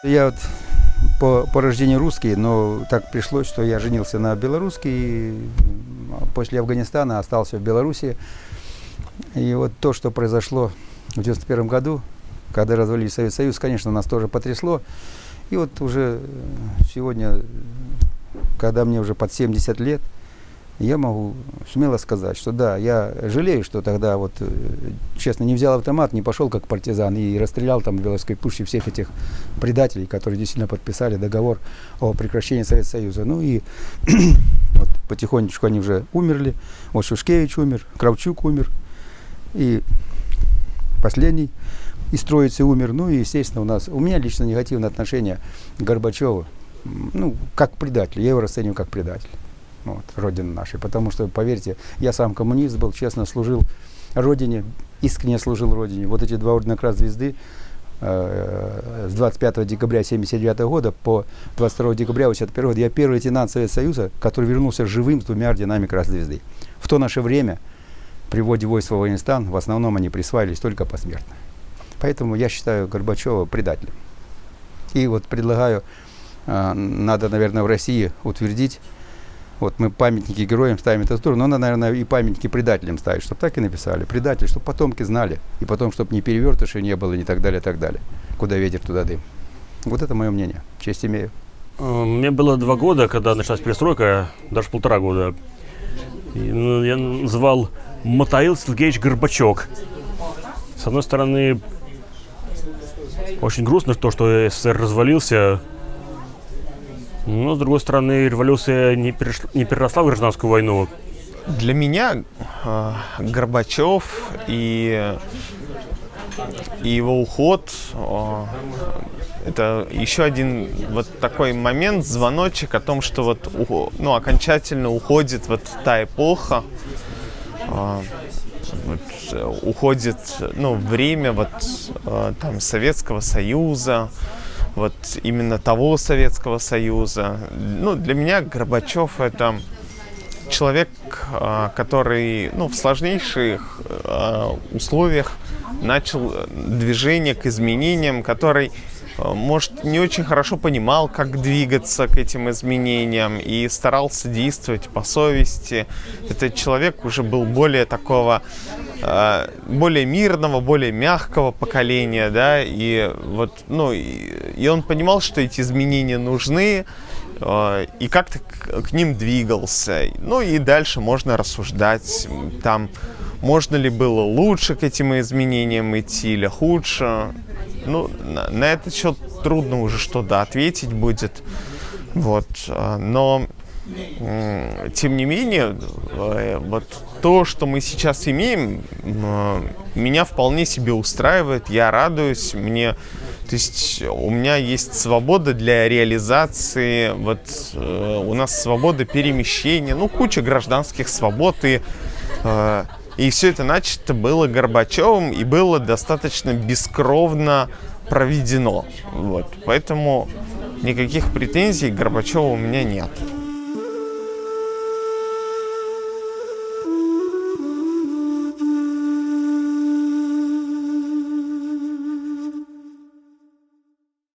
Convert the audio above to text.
Я вот по рождению русский, но так пришлось, что я женился на белорусской, и после Афганистана остался в Беларуси. И вот то, что произошло в 1991 году, когда развалили Советский Союз, конечно, нас тоже потрясло. И вот уже сегодня, когда мне уже под 70 лет, я могу смело сказать, что да, я жалею, что тогда вот, честно, не взял автомат, не пошел как партизан и расстрелял там в Белорусской пуще всех этих предателей, которые действительно подписали договор о прекращении Советского Союза. Ну и вот потихонечку они уже умерли. Вот Шушкевич умер, Кравчук умер, и последний из троицы умер. Ну и, естественно, у меня лично негативное отношение к Горбачеву, ну, как к предателю. Я его расцениваю как предатель. Вот, Родины нашей. Потому что, поверьте, я сам коммунист был, честно служил Родине, искренне служил Родине. Вот эти 2 ордена Красной Звезды с 25 декабря 1979 года по 22 декабря 1981 года я первый лейтенант Советского Союза, который вернулся живым с 2 орденами Красной Звезды. В то наше время при вводе войск в Афганистан в основном они присваивались только посмертно. Поэтому я считаю Горбачева предателем. И вот предлагаю, надо, наверное, в России утвердить. Вот мы памятники героям ставим, это здорово, но надо, наверное, и памятники предателям ставить, чтобы так и написали. Предатель, чтобы потомки знали, и потом, чтобы ни перевертышей не было, и так далее, и так далее. Куда ветер, туда дым. Вот это мое мнение. Честь имею. Мне было 2 года, когда началась перестройка, даже 1,5 года. И, я называл Михаил Сергеевич Горбачок. С одной стороны, очень грустно то, что СССР развалился. Но, с другой стороны, революция не переросла в гражданскую войну. Для меня Горбачев и его уход это еще один вот такой момент, звоночек о том, что вот окончательно уходит вот та эпоха, уходит время вот там Советского Союза. Вот именно того Советского Союза. Для меня Горбачев — это человек, который в сложнейших условиях начал движение к изменениям, который, может, не очень хорошо понимал, как двигаться к этим изменениям и старался действовать по совести. Этот человек уже был более такого, более мирного, более мягкого поколения, да, и вот, и он понимал, что эти изменения нужны, и как-то к ним двигался. И дальше можно рассуждать, там, можно ли было лучше к этим изменениям идти или худше. На этот счет трудно уже что-то ответить будет. Вот. Но, тем не менее, вот то, что мы сейчас имеем, меня вполне себе устраивает. Я радуюсь. То есть у меня есть свобода для реализации. Вот у нас свобода перемещения. Куча гражданских свобод. И все это начато было Горбачевым и было достаточно бескровно проведено. Вот. Поэтому никаких претензий к Горбачеву у меня нет.